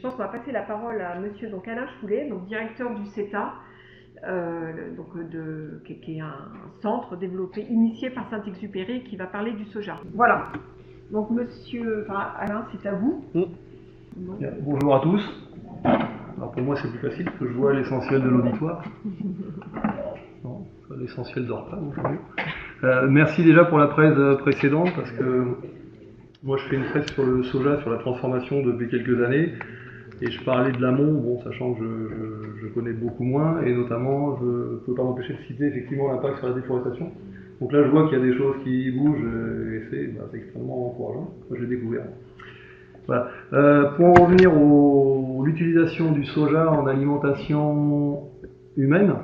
On va passer la parole à Monsieur Alain Choulet, directeur du CETA, qui est un centre développé, initié par Saint-Exupéry, qui va parler du soja. Voilà. Donc Alain, c'est à vous. Bien, bonjour à tous. Alors pour moi c'est plus facile parce que je vois l'essentiel de l'auditoire. L'essentiel dort pas, donc merci déjà pour la presse précédente parce que moi je fais une presse sur le soja, sur la transformation depuis quelques années. Et je parlais de l'amont, sachant que je connais beaucoup moins, et notamment, je ne peux pas m'empêcher de citer effectivement l'impact sur la déforestation. Donc là, je vois qu'il y a des choses qui bougent, et c'est extrêmement encourageant. Moi, j'ai découvert. Voilà. Pour en revenir à l'utilisation du soja en alimentation humaine,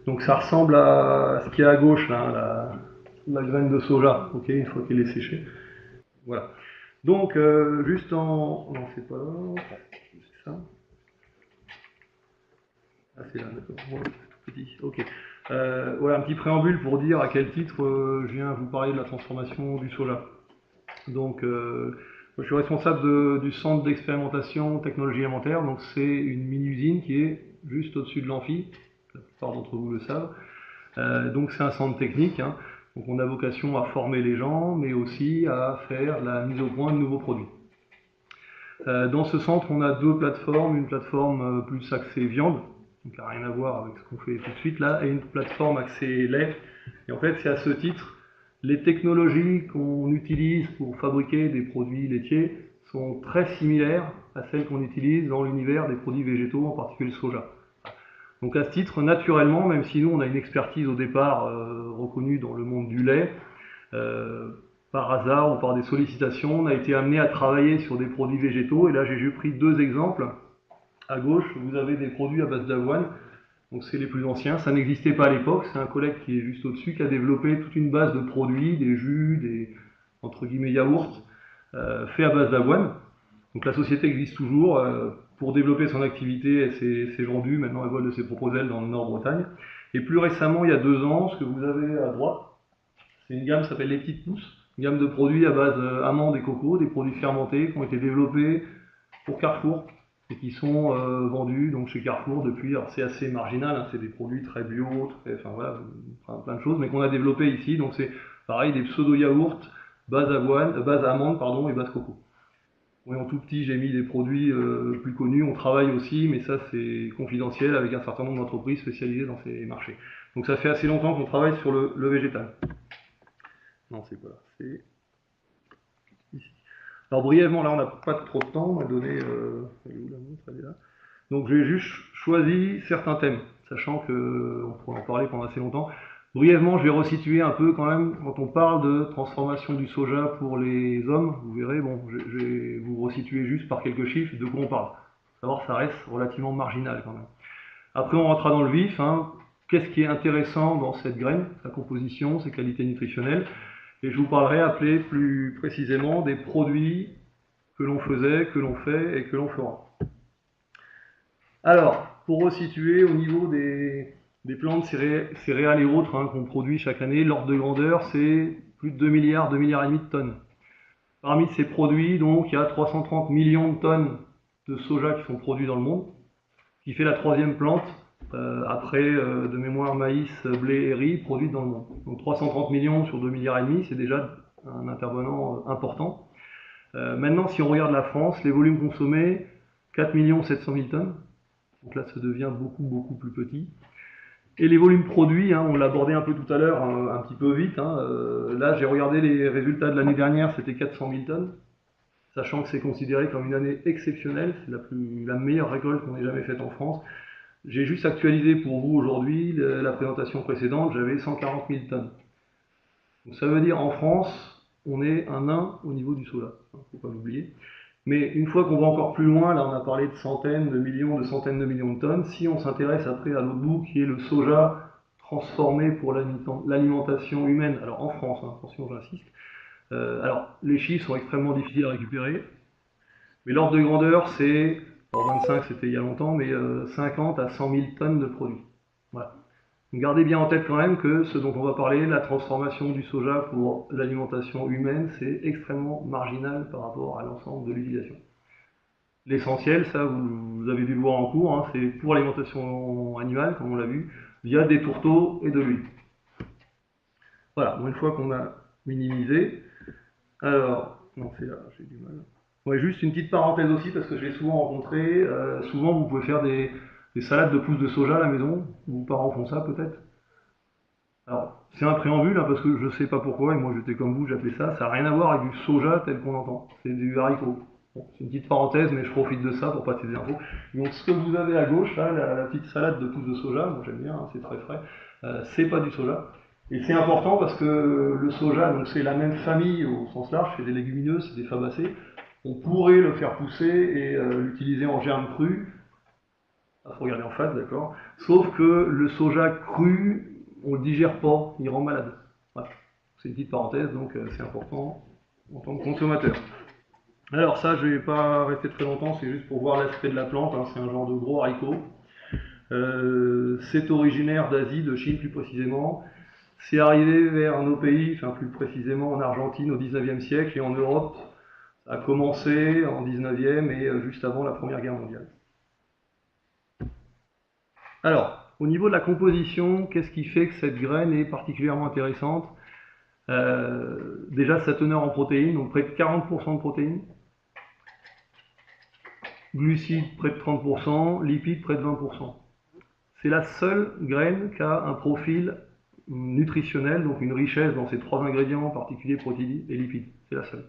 donc ça ressemble à ce qu'il y a à gauche, là, la graine de soja, une fois qu'elle est séchée. Voilà. Donc, juste en... Non, c'est pas là. C'est ça. Ah, c'est là, d'accord. Ouais, c'est tout petit. Ok. Voilà, un petit préambule pour dire à quel titre je viens vous parler de la transformation du soja. Donc, je suis responsable du centre d'expérimentation technologie alimentaire. Donc, c'est une mini-usine qui est juste au-dessus de l'amphi. La plupart d'entre vous le savent. Donc, c'est un centre technique. Donc on a vocation à former les gens, mais aussi à faire la mise au point de nouveaux produits. Dans ce centre, on a deux plateformes, une plateforme plus axée viande, donc qui n'a rien à voir avec ce qu'on fait tout de suite là, et une plateforme axée lait. Et en fait, c'est à ce titre, les technologies qu'on utilise pour fabriquer des produits laitiers sont très similaires à celles qu'on utilise dans l'univers des produits végétaux, en particulier le soja. Donc à ce titre, naturellement, même si nous on a une expertise au départ reconnue dans le monde du lait, par hasard ou par des sollicitations, on a été amené à travailler sur des produits végétaux. Et là j'ai pris deux exemples. À gauche, vous avez des produits à base d'avoine. Donc c'est les plus anciens, ça n'existait pas à l'époque. C'est un collègue qui est juste au-dessus qui a développé toute une base de produits, des jus, des entre guillemets yaourts, faits à base d'avoine. Donc la société existe toujours. Pour développer son activité, elle s'est vendue, maintenant elle vole de ses propres ailes dans le Nord-Bretagne. Et plus récemment, il y a 2 ans, ce que vous avez à droite, c'est une gamme qui s'appelle les Petites Pousses, une gamme de produits à base amandes et coco, des produits fermentés qui ont été développés pour Carrefour et qui sont vendus donc chez Carrefour depuis, alors c'est assez marginal, c'est des produits très bio, plein de choses, mais qu'on a développé ici, donc c'est pareil, des pseudo-yaourts, base amande et base coco. Oui, en tout petit, j'ai mis des produits plus connus. On travaille aussi, mais ça c'est confidentiel, avec un certain nombre d'entreprises spécialisées dans ces marchés. Donc ça fait assez longtemps qu'on travaille sur le végétal. Non, c'est pas là, c'est ici. Alors brièvement, là on n'a pas trop de temps, on m'a donné... elle est où la montre? Elle est là. Donc j'ai juste choisi certains thèmes, sachant qu'on pourrait en parler pendant assez longtemps. Brièvement, je vais resituer un peu quand même, quand on parle de transformation du soja pour les hommes, vous verrez, je vais vous resituer juste par quelques chiffres de quoi on parle. Faut savoir que ça reste relativement marginal quand même. Après, on rentrera dans le vif. Qu'est-ce qui est intéressant dans cette graine, sa composition, ses qualités nutritionnelles. Et je vous parlerai plus précisément des produits que l'on faisait, que l'on fait et que l'on fera. Alors, pour resituer au niveau des plantes céréales et autres qu'on produit chaque année, l'ordre de grandeur, c'est plus de 2 milliards, 2 milliards et demi de tonnes. Parmi ces produits, donc, il y a 330 millions de tonnes de soja qui sont produits dans le monde, qui fait la 3e plante, après, de mémoire, maïs, blé et riz, produite dans le monde. Donc 330 millions sur 2 milliards et demi, c'est déjà un intervenant important. Maintenant, si on regarde la France, les volumes consommés, 4 700 000 tonnes. Donc là, ça devient beaucoup plus petit. Et les volumes produits, on l'a abordé un peu tout à l'heure, un petit peu vite. Là, j'ai regardé les résultats de l'année dernière, c'était 400 000 tonnes. Sachant que c'est considéré comme une année exceptionnelle, c'est la meilleure récolte qu'on ait jamais faite en France. J'ai juste actualisé pour vous aujourd'hui la présentation précédente, j'avais 140 000 tonnes. Donc ça veut dire en France, on est un nain au niveau du soja, faut pas l'oublier. Mais une fois qu'on va encore plus loin, là on a parlé de centaines de millions de tonnes, si on s'intéresse après à l'autre bout qui est le soja transformé pour l'alimentation humaine, alors en France, attention j'insiste, alors les chiffres sont extrêmement difficiles à récupérer, mais l'ordre de grandeur c'est, alors 25 c'était il y a longtemps, mais 50 à 100 000 tonnes de produits. Voilà. Donc gardez bien en tête quand même que ce dont on va parler, la transformation du soja pour l'alimentation humaine, c'est extrêmement marginal par rapport à l'ensemble de l'utilisation. L'essentiel, ça vous avez dû le voir en cours, hein, c'est pour l'alimentation animale, comme on l'a vu, via des tourteaux et de l'huile. Voilà, une fois qu'on a minimisé, alors, non c'est là, j'ai du mal. Ouais, juste une petite parenthèse aussi, parce que je l'ai souvent rencontré, souvent vous pouvez faire des salades de pousses de soja à la maison, vos parents font ça peut-être. Alors, c'est un préambule, hein, parce que je sais pas pourquoi, et moi j'étais comme vous, j'appelais ça, ça n'a rien à voir avec du soja tel qu'on l'entend, c'est du haricot. Bon, c'est une petite parenthèse, mais je profite de ça pour passer des infos. Donc ce que vous avez à gauche, là, la petite salade de pousses de soja, moi j'aime bien, hein, c'est très frais, c'est pas du soja. Et c'est important parce que le soja, donc c'est la même famille au sens large, c'est des légumineuses, c'est des fabacées. On pourrait le faire pousser et l'utiliser en germe cru. Il faut regarder en face, d'accord. Sauf que le soja cru, on le digère pas, il rend malade. Voilà. C'est une petite parenthèse, donc c'est important en tant que consommateur. Alors ça, je vais pas rester très longtemps, c'est juste pour voir l'aspect de la plante, hein, c'est un genre de gros haricot. C'est originaire d'Asie, de Chine plus précisément. C'est arrivé vers nos pays, enfin plus précisément en Argentine au 19e siècle, et en Europe, ça a commencé en 19e et juste avant la Première Guerre mondiale. Alors, au niveau de la composition, qu'est-ce qui fait que cette graine est particulièrement intéressante? Déjà sa teneur en protéines, donc près de 40% de protéines. Glucides près de 30%, lipides près de 20%. C'est la seule graine qui a un profil nutritionnel, donc une richesse dans ces trois ingrédients, en particulier protéines et lipides. C'est la seule.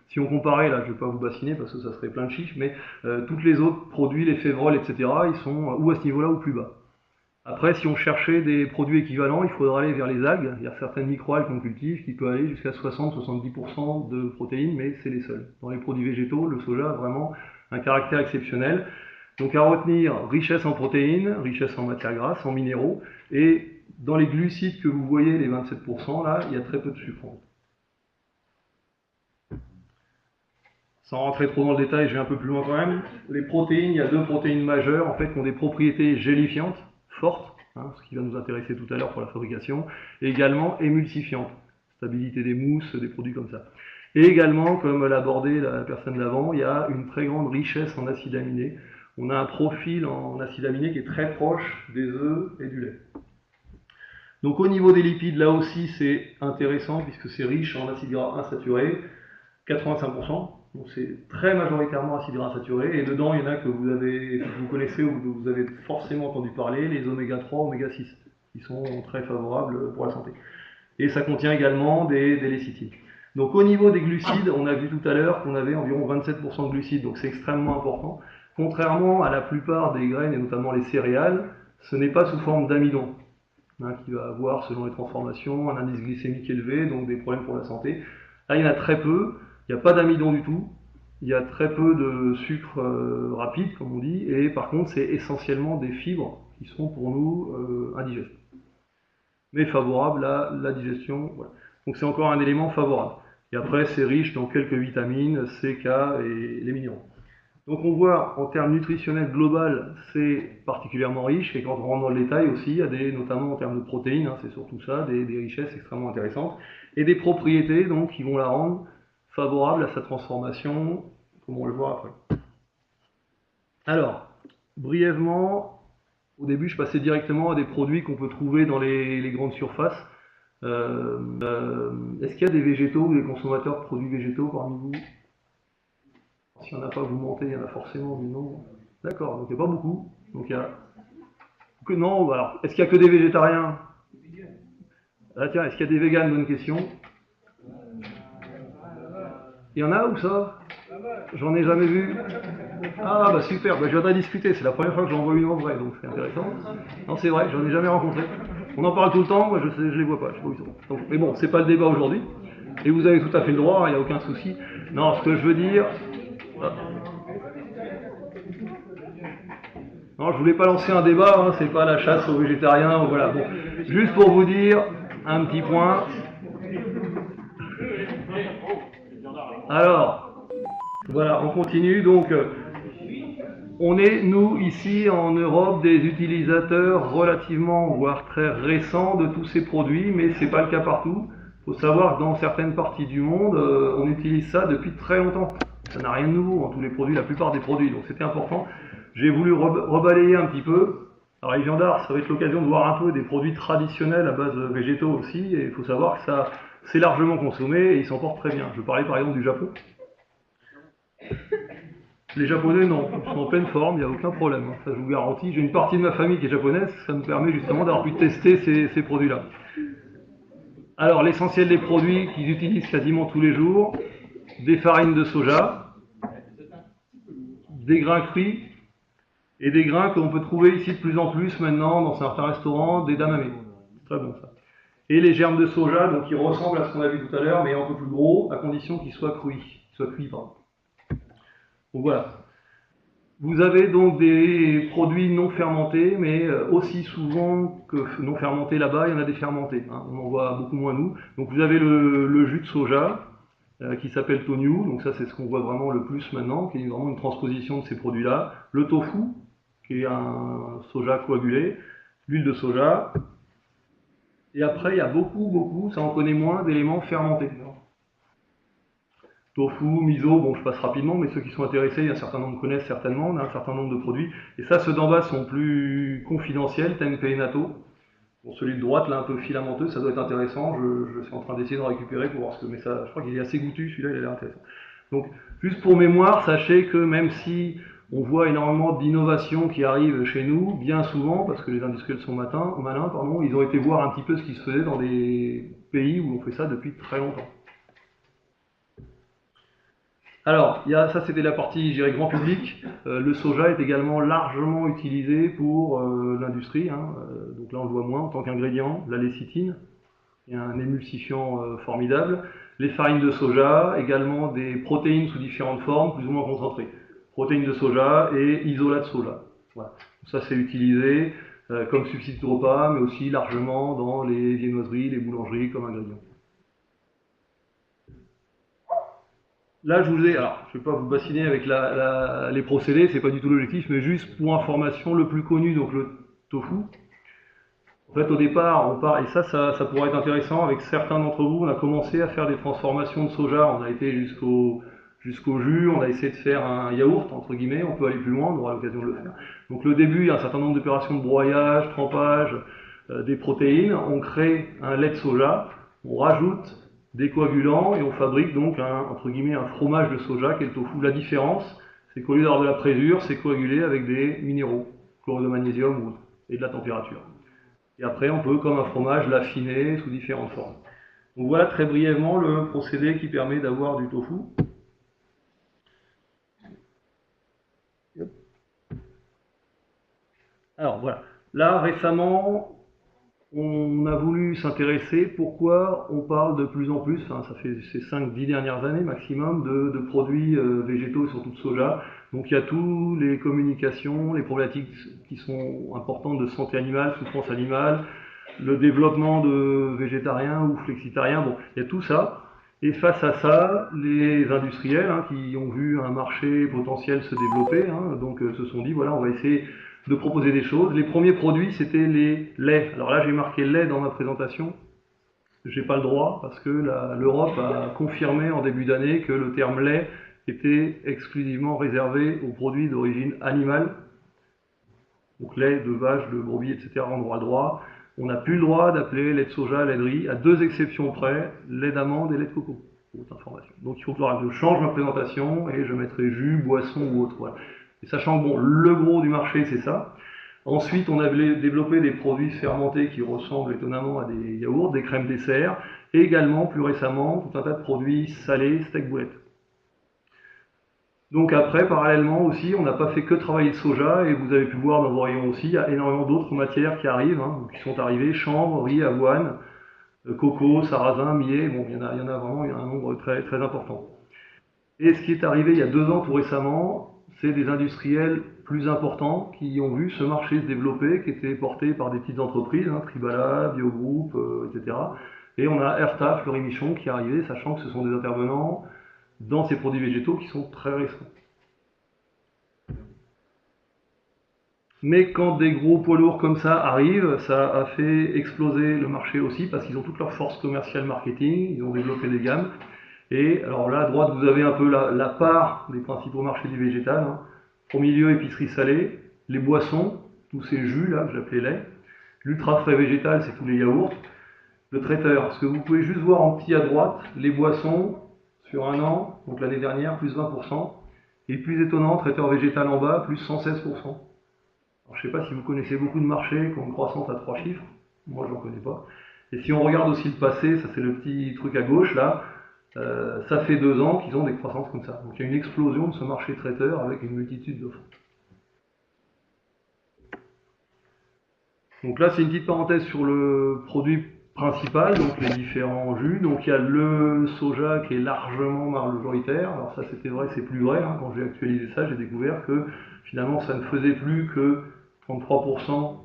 Si on comparait, là je ne vais pas vous bassiner parce que ça serait plein de chiffres, mais toutes les autres produits, les févroles, etc., ils sont ou à ce niveau-là ou plus bas. Après, si on cherchait des produits équivalents, il faudra aller vers les algues. Il y a certaines microalgues qu'on cultive qui peuvent aller jusqu'à 60-70% de protéines, mais c'est les seuls. Dans les produits végétaux, le soja a vraiment un caractère exceptionnel. Donc à retenir, richesse en protéines, richesse en matières grasses, en minéraux, et dans les glucides que vous voyez, les 27%, là, il y a très peu de sucre. Sans rentrer trop dans le détail, je vais un peu plus loin quand même. Les protéines, il y a deux protéines majeures, en fait, qui ont des propriétés gélifiantes, fortes, hein, ce qui va nous intéresser tout à l'heure pour la fabrication, et également émulsifiantes, stabilité des mousses, des produits comme ça. Et également, comme l'a abordé la personne d'avant, il y a une très grande richesse en acides aminés. On a un profil en acides aminés qui est très proche des œufs et du lait. Donc au niveau des lipides, là aussi c'est intéressant puisque c'est riche en acides gras insaturés, 85%, donc c'est très majoritairement acides gras insaturés, et dedans il y en a que vous connaissez ou que vous avez forcément entendu parler, les oméga 3, oméga 6, qui sont très favorables pour la santé. Et ça contient également des lécithines. Donc au niveau des glucides, on a vu tout à l'heure qu'on avait environ 27% de glucides, donc c'est extrêmement important. Contrairement à la plupart des graines, et notamment les céréales, ce n'est pas sous forme d'amidon, hein, qui va avoir, selon les transformations, un indice glycémique élevé, donc des problèmes pour la santé. Là, il y en a très peu, il n'y a pas d'amidon du tout, il y a très peu de sucre rapide, comme on dit, et par contre, c'est essentiellement des fibres qui sont pour nous indigestes, mais favorables à la digestion. Voilà. Donc c'est encore un élément favorable. Et après, c'est riche dans quelques vitamines, C, K et les minéraux. Donc on voit en termes nutritionnels global, c'est particulièrement riche, et quand on rentre dans le détail aussi, il y a notamment en termes de protéines, hein, c'est surtout ça, des richesses extrêmement intéressantes, et des propriétés donc qui vont la rendre favorable à sa transformation, comme on le voit après. Alors, brièvement, au début je passais directement à des produits qu'on peut trouver dans les grandes surfaces. Est-ce qu'il y a des végétaux ou des consommateurs de produits végétaux parmi vous? S'il n'y en a pas, vous mentez, il y en a forcément, mais non. D'accord, donc il n'y a pas beaucoup. Donc il y a... Non, alors, est-ce qu'il n'y a que des végétariens? Ah tiens, est-ce qu'il y a des véganes? Bonne question. Il y en a ou ça? J'en ai jamais vu. Ah bah super, bah, je viendrai discuter, c'est la première fois que j'en vois une en vrai, donc c'est intéressant. Non, c'est vrai, j'en ai jamais rencontré. On en parle tout le temps, moi je les vois pas, je sais pas où ils sont. Donc, mais bon, c'est pas le débat aujourd'hui. Et vous avez tout à fait le droit, il n'y a aucun souci. Non, ce que je veux dire... Non, je voulais pas lancer un débat, hein, c'est pas la chasse aux végétariens, voilà. Bon, juste pour vous dire un petit point. Alors, voilà, on continue. Donc, on est, nous, ici en Europe, des utilisateurs relativement, voire très récents de tous ces produits, mais c'est pas le cas partout. Il faut savoir que dans certaines parties du monde, on utilise ça depuis très longtemps. Ça n'a rien de nouveau, hein, tous les produits, la plupart des produits, donc c'était important. J'ai voulu rebalayer un petit peu. Alors les viandards, ça va être l'occasion de voir un peu des produits traditionnels à base végétaux aussi, et il faut savoir que ça, c'est largement consommé et ils s'en portent très bien. Je parlais par exemple du Japon. Les Japonais, non, ils sont en pleine forme, il n'y a aucun problème, hein, ça je vous garantis. J'ai une partie de ma famille qui est japonaise, ça me permet justement d'avoir pu tester ces produits-là. Alors l'essentiel des produits qu'ils utilisent quasiment tous les jours, des farines de soja, des grains cuits et des grains que l'on peut trouver ici de plus en plus maintenant dans certains restaurants, des damamés. Très bon ça. Et les germes de soja, donc qui ressemblent à ce qu'on a vu tout à l'heure, mais un peu plus gros, à condition qu'ils soient cuits. Donc voilà. Vous avez donc des produits non fermentés, mais aussi souvent que non fermentés là-bas, il y en a des fermentés. Hein. On en voit beaucoup moins nous. Donc vous avez le jus de soja qui s'appelle Tonyu, donc ça c'est ce qu'on voit vraiment le plus maintenant, qui est vraiment une transposition de ces produits-là. Le tofu, qui est un soja coagulé, l'huile de soja. Et après, il y a beaucoup, ça en connaît moins, d'éléments fermentés. Tofu, miso, bon je passe rapidement, mais ceux qui sont intéressés, il y a un certain nombre connaissent certainement, on a un certain nombre de produits. Et ça, ceux d'en bas sont plus confidentiels, tempeh et natto. Bon, celui de droite, là, un peu filamenteux, ça doit être intéressant, je suis en train d'essayer de récupérer pour voir ce que... Mais ça, je crois qu'il est assez goûtu, celui-là, il a l'air intéressant. Donc, juste pour mémoire, sachez que même si on voit énormément d'innovations qui arrivent chez nous, bien souvent, parce que les industriels sont malins, ils ont été voir un petit peu ce qui se faisait dans des pays où on fait ça depuis très longtemps. Alors, ça c'était la partie, je dirais, grand public. Le soja est également largement utilisé pour l'industrie. Hein. Donc là, on le voit moins en tant qu'ingrédient. La lécithine, qui est un émulsifiant formidable. Les farines de soja, également des protéines sous différentes formes, plus ou moins concentrées. Protéines de soja et isolat de soja. Voilà. Ça, c'est utilisé comme substitut de repas, mais aussi largement dans les viennoiseries, les boulangeries comme ingrédient. Là, je ne vais pas vous bassiner avec les procédés, c'est pas du tout l'objectif, mais juste pour information, le plus connu, donc le tofu. En fait, au départ, on part, et ça pourrait être intéressant, avec certains d'entre vous, on a commencé à faire des transformations de soja, on a été jusqu'au jus, on a essayé de faire un yaourt, entre guillemets, on peut aller plus loin, on aura l'occasion de le faire. Donc le début, il y a un certain nombre d'opérations de broyage, trempage, des protéines, on crée un lait de soja, on rajoute des coagulants et on fabrique donc entre guillemets un fromage de soja qui est le tofu. La différence, c'est qu'au lieu d'avoir de la présure, c'est coagulé avec des minéraux, chlorure de magnésium ou autre, et de la température. Et après, on peut, comme un fromage, l'affiner sous différentes formes. Donc voilà très brièvement le procédé qui permet d'avoir du tofu. Alors voilà, là récemment, on a voulu s'intéresser pourquoi on parle de plus en plus, ça fait ces 5-10 dernières années maximum, de produits végétaux et surtout de soja. Donc il y a toutes les communications, les problématiques qui sont importantes de santé animale, souffrance animale, le développement de végétariens ou flexitariens, bon, il y a tout ça. Et face à ça, les industriels qui ont vu un marché potentiel se développer, donc se sont dit voilà, on va essayer de proposer des choses. Les premiers produits, c'était les laits. Alors là, j'ai marqué lait dans ma présentation. J'ai pas le droit parce que l'Europe a confirmé en début d'année que le terme lait était exclusivement réservé aux produits d'origine animale. Donc lait de vache, de brebis, etc. On aura le droit. On n'a plus le droit d'appeler lait de soja, lait de riz, à 2 exceptions près, lait d'amande et lait de coco. Autre information. Donc il faut que je change ma présentation et je mettrai jus, boisson ou autre. Voilà. Et sachant que bon, le gros du marché, c'est ça. Ensuite, on a développé des produits fermentés qui ressemblent étonnamment à des yaourts, des crèmes dessert, et également, plus récemment, tout un tas de produits salés, steak boulettes. Donc après, parallèlement aussi, on n'a pas fait que travailler le soja, et vous avez pu voir dans vos rayons aussi, il y a énormément d'autres matières qui arrivent, qui sont arrivées, chanvre, riz, avoine, coco, sarrasin, millet, bon, il y en a vraiment un nombre très, très important. Et ce qui est arrivé il y a 2 ans tout récemment, c'est des industriels plus importants qui ont vu ce marché se développer, qui était porté par des petites entreprises, Tribala, Biogroup, etc. Et on a Erta, Fleury Michon qui est arrivé, sachant que ce sont des intervenants dans ces produits végétaux qui sont très récents. Mais quand des gros poids lourds comme ça arrivent, ça a fait exploser le marché aussi, parce qu'ils ont toute leur force commerciale marketing, ils ont développé des gammes. Et alors là, à droite, vous avez un peu la part des principaux marchés du végétal. Hein. Au milieu, épicerie salée, les boissons, tous ces jus là que j'appelais lait. L'ultra frais végétal, c'est tous les yaourts. Le traiteur, ce que vous pouvez juste voir en petit à droite, les boissons sur un an, donc l'année dernière, plus 20%. Et plus étonnant, traiteur végétal en bas, plus 116%. Alors, je ne sais pas si vous connaissez beaucoup de marchés qui ont une croissance à 3 chiffres. Moi, j'en connais pas. Et si on regarde aussi le passé, ça c'est le petit truc à gauche là, ça fait 2 ans qu'ils ont des croissances comme ça. Donc il y a une explosion de ce marché traiteur avec une multitude d'offres. Donc là, c'est une petite parenthèse sur le produit principal, donc les différents jus. Donc il y a le soja qui est largement majoritaire. Alors ça, c'était vrai, c'est plus vrai. Hein. Quand j'ai actualisé ça, j'ai découvert que finalement, ça ne faisait plus que 33%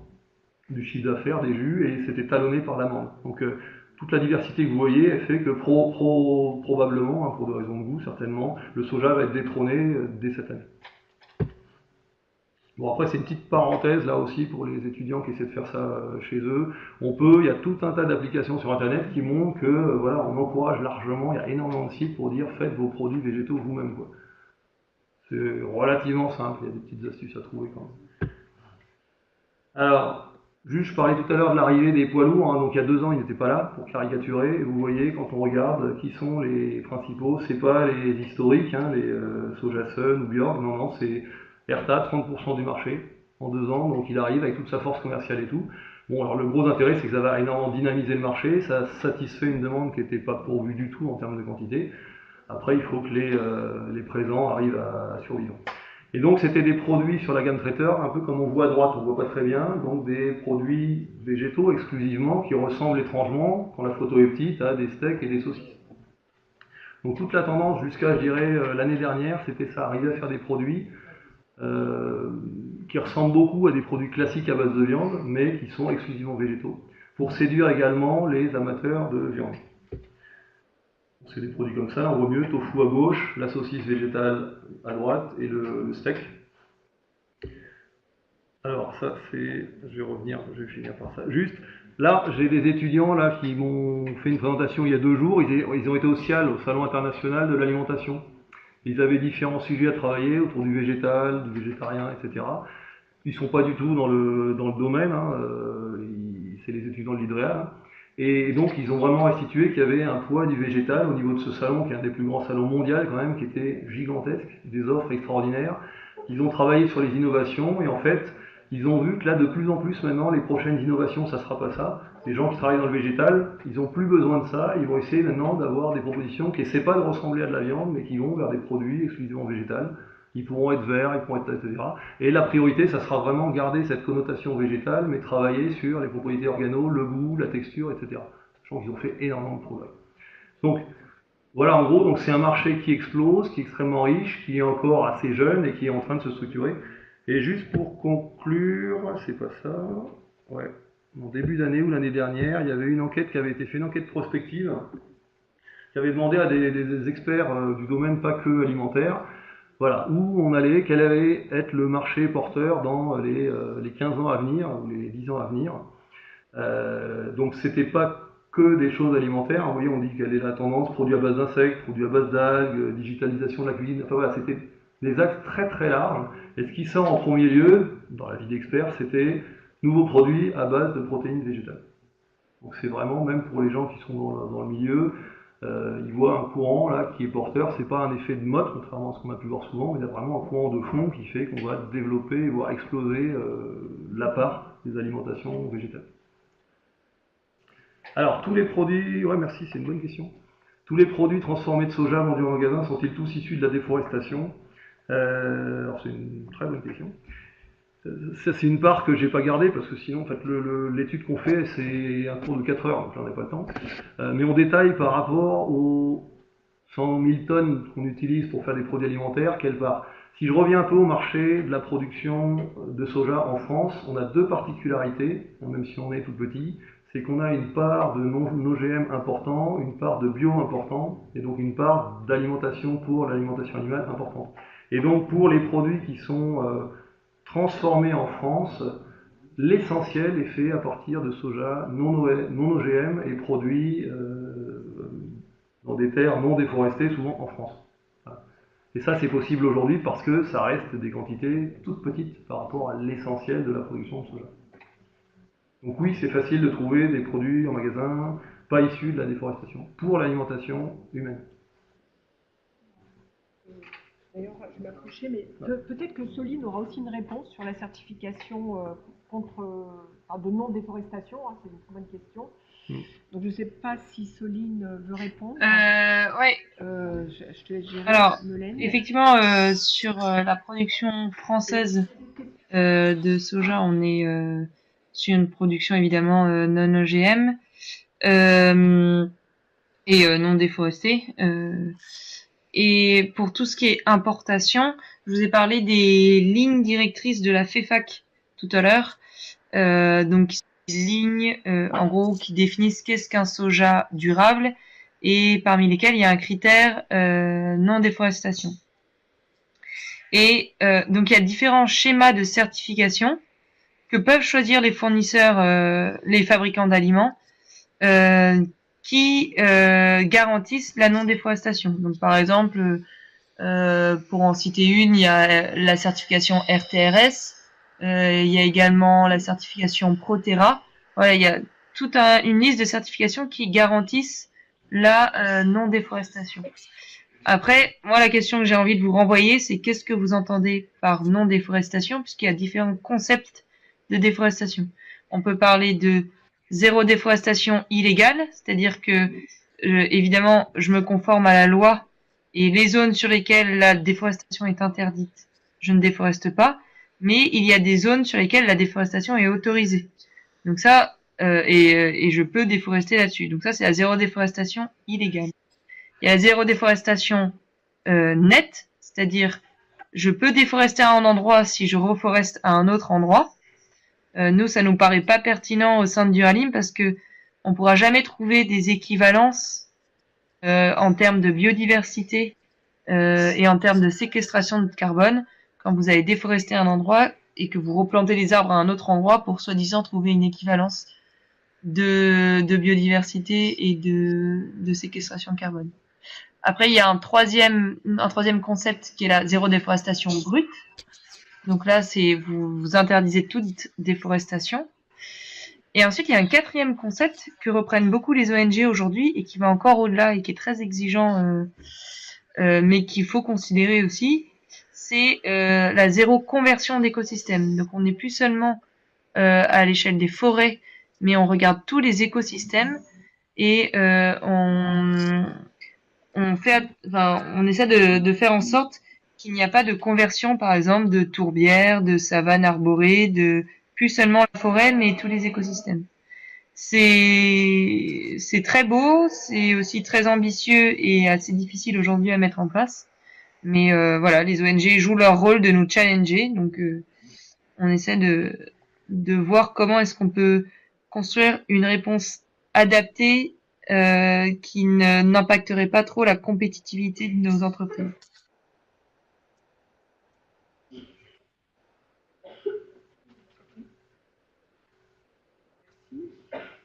du chiffre d'affaires des jus et c'était talonné par l'amande. Donc toute la diversité que vous voyez, elle fait que probablement, hein, pour des raisons de goût certainement, le soja va être détrôné dès cette année. Bon, après, c'est une petite parenthèse là aussi pour les étudiants qui essaient de faire ça chez eux. Il y a tout un tas d'applications sur Internet qui montrent que, voilà, on encourage largement, il y a énormément de sites pour dire faites vos produits végétaux vous-même, quoi. C'est relativement simple, il y a des petites astuces à trouver quand même. Alors, juste, je parlais tout à l'heure de l'arrivée des poids lourds, hein, donc il y a 2 ans, ils n'étaient pas là, pour caricaturer, et vous voyez, quand on regarde qui sont les principaux, c'est pas les historiques, hein, les Sojasun ou Björk, non, c'est Erta, 30% du marché en 2 ans, donc il arrive avec toute sa force commerciale et tout. Bon, alors le gros intérêt, c'est que ça va énormément dynamiser le marché, ça satisfait une demande qui n'était pas pourvue du tout en termes de quantité. Après, il faut que les présents arrivent à survivre. Et donc, c'était des produits sur la gamme traiteur, un peu comme on voit à droite, on ne voit pas très bien, donc des produits végétaux exclusivement qui ressemblent étrangement, quand la photo est petite, à des steaks et des saucisses. Donc toute la tendance jusqu'à, je dirais, l'année dernière, c'était ça, arriver à faire des produits qui ressemblent beaucoup à des produits classiques à base de viande, mais qui sont exclusivement végétaux, pour séduire également les amateurs de viande. C'est des produits comme ça, on voit mieux, tofu à gauche, la saucisse végétale à droite et le steak. Alors ça c'est, je vais finir par ça. Juste, là j'ai des étudiants là qui m'ont fait une présentation il y a 2 jours, ils ont été au CIAL, au Salon International de l'Alimentation. Ils avaient différents sujets à travailler autour du végétal, du végétarien, etc. Ils ne sont pas du tout dans le domaine, hein, c'est les étudiants de l'IDREA. Hein. Et donc ils ont vraiment restitué qu'il y avait un poids du végétal au niveau de ce salon, qui est un des plus grands salons mondiaux quand même, qui était gigantesque, des offres extraordinaires. Ils ont travaillé sur les innovations et en fait, ils ont vu que là, de plus en plus maintenant, les prochaines innovations, ça ne sera pas ça. Les gens qui travaillent dans le végétal, ils n'ont plus besoin de ça. Ils vont essayer maintenant d'avoir des propositions qui n'essaient pas de ressembler à de la viande, mais qui vont vers des produits exclusivement végétals. Ils pourront être verts, ils pourront être etc. Et la priorité, ça sera vraiment garder cette connotation végétale, mais travailler sur les propriétés organo, le goût, la texture, etc. Sachant qu'ils ont fait énormément de progrès. Donc, voilà en gros, donc c'est un marché qui explose, qui est extrêmement riche, qui est encore assez jeune et qui est en train de se structurer. Et juste pour conclure, c'est pas ça, ouais, en début d'année ou l'année dernière, il y avait une enquête qui avait été faite, une enquête prospective, qui avait demandé à des experts du domaine pas que alimentaire, voilà, où on allait, quel allait être le marché porteur dans les 15 ans à venir, ou les 10 ans à venir. Donc c'était pas que des choses alimentaires, vous voyez, on dit quelle est la tendance, produits à base d'insectes, produits à base d'algues, digitalisation de la cuisine, enfin voilà, c'était des axes très très larges. Et ce qui sort en premier lieu, dans la vie d'expert, c'était nouveaux produits à base de protéines végétales. Donc c'est vraiment, même pour les gens qui sont dans le milieu, ils voient un courant là qui est porteur. C'est pas un effet de mode, contrairement à ce qu'on a pu voir souvent, mais il y a vraiment un courant de fond qui fait qu'on va développer, voire exploser la part des alimentations végétales. Alors, tous les produits, ouais merci, c'est une bonne question. Tous les produits transformés de soja vendus en magasin sont-ils tous issus de la déforestation? Alors c'est une très bonne question. Ça c'est une part que j'ai pas gardée parce que sinon en fait l'étude qu'on fait c'est un cours de 4 heures donc là on n'a pas le temps. Mais on détaille par rapport aux 100 000 tonnes qu'on utilise pour faire des produits alimentaires, quelle part. Si je reviens un peu au marché de la production de soja en France, on a 2 particularités, même si on est tout petit. C'est qu'on a une part de non-OGM important, une part de bio important, et donc une part d'alimentation pour l'alimentation animale importante. Et donc pour les produits qui sont transformés en France, l'essentiel est fait à partir de soja non OGM et produit dans des terres non déforestées, souvent en France. Voilà. Et ça, c'est possible aujourd'hui parce que ça reste des quantités toutes petites par rapport à l'essentiel de la production de soja. Donc oui, c'est facile de trouver des produits en magasin pas issus de la déforestation pour l'alimentation humaine. D'ailleurs, je m'approchais, mais peut-être que Soline aura aussi une réponse sur la certification de non-déforestation. Hein, c'est une très bonne question. Donc, je ne sais pas si Soline veut répondre. Ouais. Je te laisse gérer. Alors, Melaine. effectivement, sur la production française de soja, on est sur une production évidemment non OGM et non déforestée. Et pour tout ce qui est importation, je vous ai parlé des lignes directrices de la FEFAC tout à l'heure. Donc, lignes en gros qui définissent qu'est-ce qu'un soja durable et parmi lesquelles il y a un critère non déforestation. Et donc il y a différents schémas de certification que peuvent choisir les fournisseurs, les fabricants d'aliments qui garantissent la non déforestation. Donc par exemple, pour en citer une, il y a la certification RTRS. Il y a également la certification Proterra. Voilà, il y a toute une liste de certifications qui garantissent la non-déforestation. Après, moi, la question que j'ai envie de vous renvoyer, c'est qu'est-ce que vous entendez par non-déforestation, puisqu'il y a différents concepts de déforestation. On peut parler de zéro déforestation illégale, c'est-à-dire que, évidemment, je me conforme à la loi et les zones sur lesquelles la déforestation est interdite, je ne déforeste pas. Mais il y a des zones sur lesquelles la déforestation est autorisée. Donc ça, et je peux déforester là-dessus. Donc ça, c'est la zéro déforestation illégale. Il y a la zéro déforestation nette, c'est-à-dire je peux déforester à un endroit si je reforeste à un autre endroit. Nous, ça nous paraît pas pertinent au sein de Duralim parce que on pourra jamais trouver des équivalences en termes de biodiversité et en termes de séquestration de carbone quand vous allez déforester un endroit et que vous replantez les arbres à un autre endroit pour soi-disant trouver une équivalence de biodiversité et de séquestration de carbone. Après, il y a un troisième concept qui est la zéro déforestation brute. Donc là, c'est vous interdisez toute déforestation. Et ensuite, il y a un quatrième concept que reprennent beaucoup les ONG aujourd'hui et qui va encore au-delà et qui est très exigeant, mais qu'il faut considérer aussi. C'est la zéro conversion d'écosystèmes. Donc on n'est plus seulement à l'échelle des forêts, mais on regarde tous les écosystèmes et on essaie de faire en sorte qu'il n'y a pas de conversion, par exemple, de tourbières, de savanes arborées, de plus seulement la forêt, mais tous les écosystèmes. C'est très beau, c'est aussi très ambitieux et assez difficile aujourd'hui à mettre en place. Mais voilà, les ONG jouent leur rôle de nous challenger, donc on essaie de voir comment est-ce qu'on peut construire une réponse adaptée qui n'impacterait pas trop la compétitivité de nos entreprises.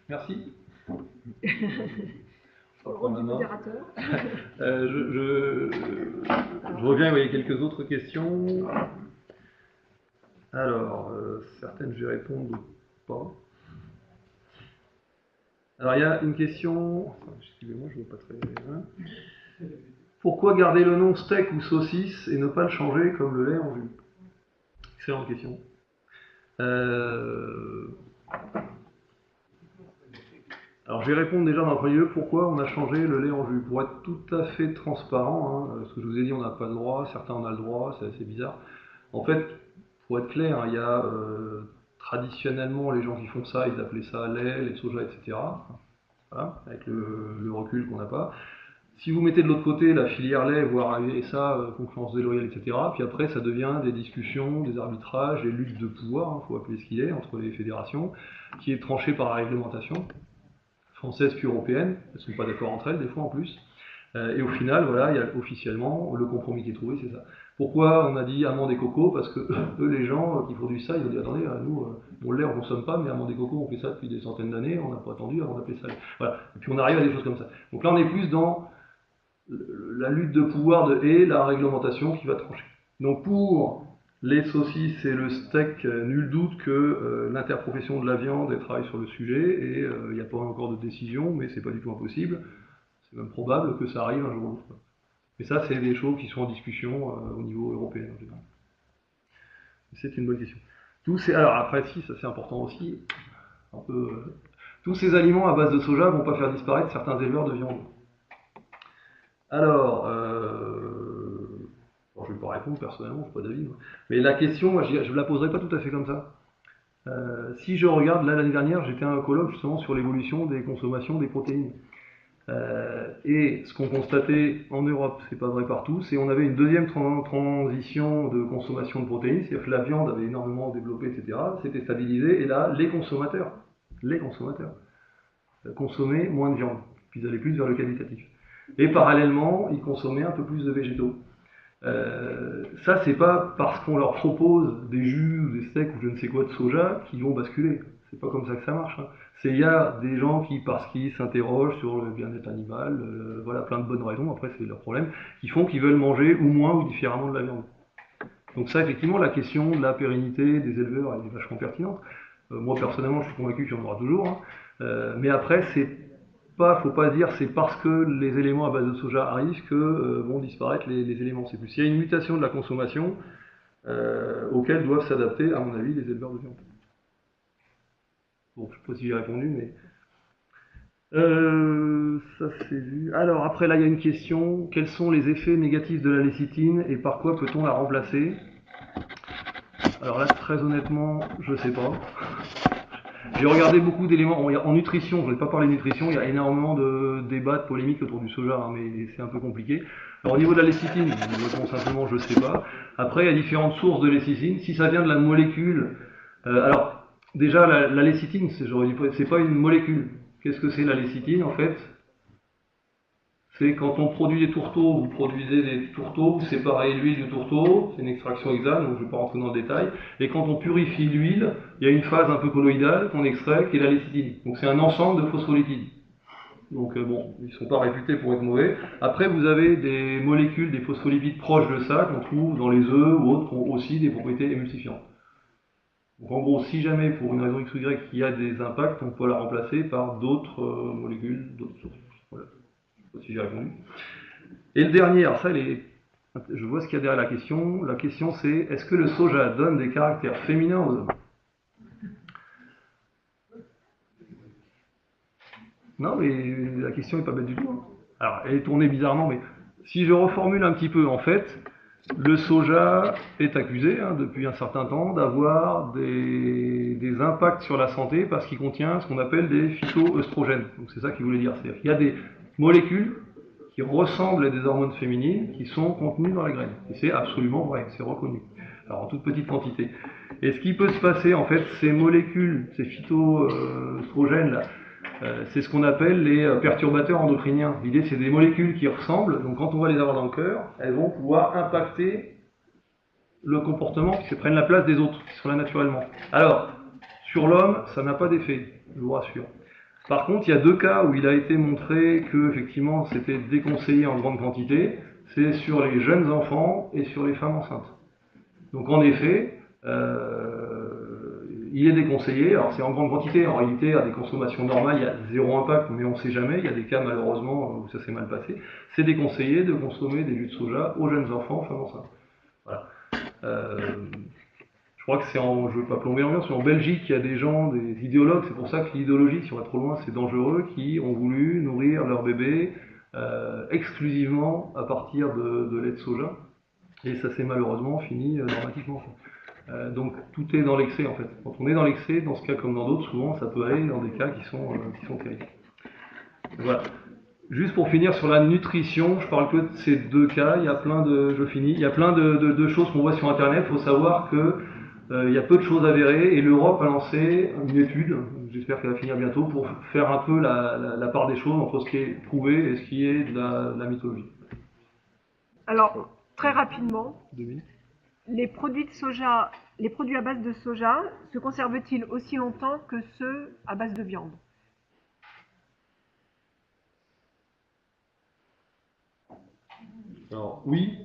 Merci. Je reviens, il y a quelques autres questions. Alors, certaines je vais répondre ou pas. Alors, il y a une question. Excusez-moi, je ne vois pas très bien. Pourquoi garder le nom steak ou saucisse et ne pas le changer comme le lait en jus? Excellente question. Alors je vais répondre déjà dans le premier lieu pourquoi on a changé le lait en jus. Pour être tout à fait transparent, ce que je vous ai dit, on n'a pas le droit, certains en ont le droit, c'est assez bizarre. En fait, pour être clair, il y a traditionnellement les gens qui font ça, ils appelaient ça lait, lait de soja, etc. Voilà, avec le recul qu'on n'a pas. Si vous mettez de l'autre côté la filière lait, voire arriver ça, concurrence déloyale, etc., puis après ça devient des discussions, des arbitrages, des luttes de pouvoir, faut appeler ce qu'il est, entre les fédérations, qui est tranché par la réglementation française puis européenne, elles ne sont pas d'accord entre elles, des fois en plus. Et au final, voilà, il y a officiellement le compromis qui est trouvé, c'est ça. Pourquoi on a dit amandes et coco? Parce que eux, les gens qui produisent ça, ils ont dit attendez, nous, le lait on ne consomme pas, mais amandes et coco, on fait ça depuis des centaines d'années, on n'a pas attendu avant d'appeler ça. Voilà. Et puis on arrive à des choses comme ça. Donc là, on est plus dans la lutte de pouvoir et la réglementation qui va trancher. Donc pour les saucisses et le steak, nul doute que l'interprofession de la viande travaille sur le sujet, et il n'y a pas encore de décision, mais c'est pas du tout impossible. C'est même probable que ça arrive un jour ou l'autre. Mais ça, c'est des choses qui sont en discussion au niveau européen en général. C'est une bonne question. Alors après, si, ça c'est important aussi, un peu, tous ces aliments à base de soja vont pas faire disparaître certains éleveurs de viande. Alors, je ne vais pas répondre personnellement, je n'ai pas d'avis, mais la question, moi, je ne la poserai pas tout à fait comme ça. Si je regarde, là, l'année dernière, j'étais à un colloque justement sur l'évolution des consommations des protéines. Et ce qu'on constatait en Europe, c'est pas vrai partout, c'est qu'on avait une deuxième transition de consommation de protéines, c'est-à-dire que la viande avait énormément développé, etc., c'était stabilisé, et là, les consommateurs consommaient moins de viande, puis ils allaient plus vers le qualitatif. Et parallèlement, ils consommaient un peu plus de végétaux. Ça, c'est pas parce qu'on leur propose des jus ou des steaks ou je ne sais quoi de soja qu'ils vont basculer. C'est pas comme ça que ça marche. Il y a des gens qui, parce qu'ils s'interrogent sur le bien-être animal, voilà, plein de bonnes raisons, après c'est leur problème, qui font qu'ils veulent manger ou moins ou différemment de la viande. Donc ça, effectivement, la question de la pérennité des éleveurs elle est vachement pertinente. Moi, personnellement, je suis convaincu qu'il y en aura toujours. Mais après, faut pas dire c'est parce que les éléments à base de soja arrivent que vont disparaître les éléments. C'est plus. Il y a une mutation de la consommation auxquelles doivent s'adapter, à mon avis, les éleveurs de viande. Bon, je ne sais pas si j'ai répondu, mais... ça c'est vu. Alors après là il y a une question, quels sont les effets négatifs de la lécithine et par quoi peut-on la remplacer? Alors là très honnêtement je sais pas. J'ai regardé beaucoup d'éléments en nutrition, je ne vais pas parler de nutrition, il y a énormément de débats, de polémiques autour du soja, hein, mais c'est un peu compliqué. Alors au niveau de la lécithine, je réponds simplement je sais pas. Après il y a différentes sources de lécithine, si ça vient de la molécule, alors déjà la lécithine c'est pas une molécule. Qu'est-ce que c'est la lécithine en fait? C'est quand on produit des tourteaux, vous produisez des tourteaux, vous séparez l'huile du tourteau, c'est une extraction exacte, donc je ne vais pas rentrer dans le détail. Et quand on purifie l'huile, il y a une phase un peu colloïdale qu'on extrait, qui est la lécithine. Donc c'est un ensemble de phospholipides. Donc bon, ils ne sont pas réputés pour être mauvais. Après, vous avez des molécules, des phospholipides proches de ça, qu'on trouve dans les œufs ou autres, qui ont aussi des propriétés émulsifiantes. Donc en gros, si jamais, pour une raison X ou Y, il y a des impacts, on peut la remplacer par d'autres molécules, d'autres sources. Voilà. Je ne sais pas si j'ai répondu. Et le dernier, alors ça, je vois ce qu'il y a derrière la question. La question c'est, est-ce que le soja donne des caractères féminins aux hommes? Non, mais la question n'est pas bête du tout. Hein. Alors, elle est tournée bizarrement, mais si je reformule un petit peu, en fait, le soja est accusé depuis un certain temps d'avoir des impacts sur la santé parce qu'il contient ce qu'on appelle des phytoœstrogènes. Donc c'est ça qu'il voulait dire. C'est-à-dire qu'il y a des molécules qui ressemblent à des hormones féminines qui sont contenues dans la graine. Et c'est absolument vrai, c'est reconnu. Alors en toute petite quantité. Et ce qui peut se passer, en fait, ces molécules, ces phytoœstrogènes-là, c'est ce qu'on appelle les perturbateurs endocriniens. L'idée, c'est des molécules qui ressemblent, donc quand on va les avoir dans le cœur, elles vont pouvoir impacter le comportement, qui prennent la place des autres, qui sont là naturellement. Alors, sur l'homme, ça n'a pas d'effet, je vous rassure. Par contre, il y a 2 cas où il a été montré que, effectivement, c'était déconseillé en grande quantité, c'est sur les jeunes enfants et sur les femmes enceintes. Donc en effet, il est déconseillé, alors c'est en grande quantité, en réalité à des consommations normales il y a 0 impact, mais on ne sait jamais, il y a des cas malheureusement où ça s'est mal passé, c'est déconseillé de consommer des jus de soja aux jeunes enfants, femmes enceintes. Voilà. Je crois que je ne veux pas plomber l'ambiance, mais en Belgique il y a des gens, des idéologues, c'est pour ça que l'idéologie, si on va trop loin, c'est dangereux, qui ont voulu nourrir leur bébé exclusivement à partir de lait de soja, et ça s'est malheureusement fini dramatiquement. Donc tout est dans l'excès en fait. Quand on est dans l'excès, dans ce cas comme dans d'autres, souvent ça peut aller dans des cas qui sont terribles. Voilà. Juste pour finir sur la nutrition, je parle que de ces 2 cas, il y a plein de choses qu'on voit sur internet, il faut savoir que il y a peu de choses avérées et l'Europe a lancé une étude, j'espère qu'elle va finir bientôt, pour faire un peu la part des choses entre ce qui est prouvé et ce qui est de la mythologie. Alors, très rapidement, les produits à base de soja se conservent-ils aussi longtemps que ceux à base de viande? Alors, oui.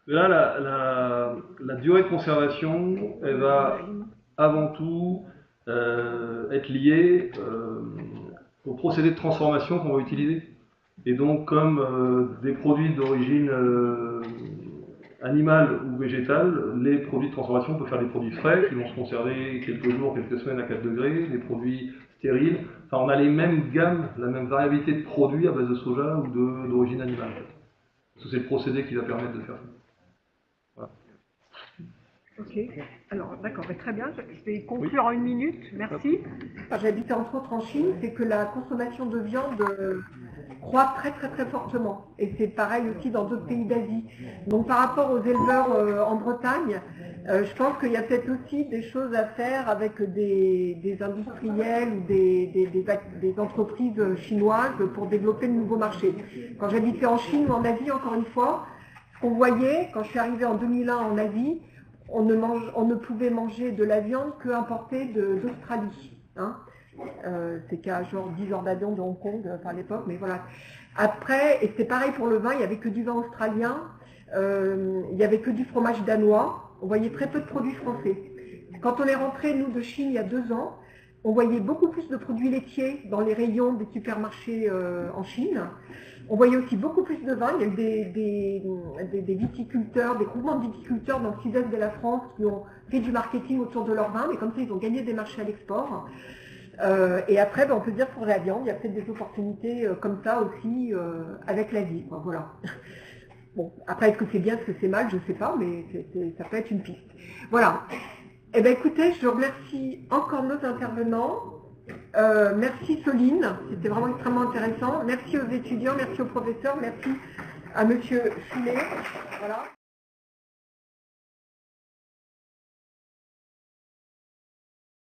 Là, la durée de conservation, elle va avant tout être liée au procédé de transformation qu'on va utiliser. Et donc, comme des produits d'origine animale ou végétale, les produits de transformation peuvent faire des produits frais qui vont se conserver quelques jours, quelques semaines à 4 degrés, des produits stériles. Enfin, on a les mêmes gammes, la même variabilité de produits à base de soja ou d'origine animale. En fait. Parce que c'est le procédé qui va permettre de faire ça. Voilà. Ok, alors d'accord, très bien, je vais conclure en 1 minute, merci. J'habitais entre autres en Chine, c'est que la consommation de viande croît très très très fortement. Et c'est pareil aussi dans d'autres pays d'Asie. Donc par rapport aux éleveurs en Bretagne, je pense qu'il y a peut-être aussi des choses à faire avec des industriels ou des entreprises chinoises pour développer de nouveaux marchés. Quand j'habitais en Chine ou en Asie, encore une fois, ce qu'on voyait, quand je suis arrivée en 2001 en Asie, on ne pouvait manger de la viande que importée d'Australie. Hein. C'est qu'à genre 10 heures d'avion de Hong Kong à l'époque, mais voilà. Après, et c'était pareil pour le vin, il n'y avait que du vin australien, il n'y avait que du fromage danois, on voyait très peu de produits français. Quand on est rentré, nous, de Chine il y a 2 ans, on voyait beaucoup plus de produits laitiers dans les rayons des supermarchés en Chine. On voyait aussi beaucoup plus de vin. Il y a eu des viticulteurs, des groupements de viticulteurs dans le sud-est de la France qui ont fait du marketing autour de leur vin, mais comme ça, ils ont gagné des marchés à l'export. Et après, on peut dire pour la viande, il y a peut-être des opportunités comme ça aussi avec l'Asie. Voilà. Bon, après, est-ce que c'est bien, est-ce que c'est mal, je ne sais pas, mais ça peut être une piste. Voilà. Eh bien, écoutez, je remercie encore nos intervenants. Merci Soline, c'était vraiment extrêmement intéressant. Merci aux étudiants, merci aux professeurs, merci à Monsieur Filet. Voilà.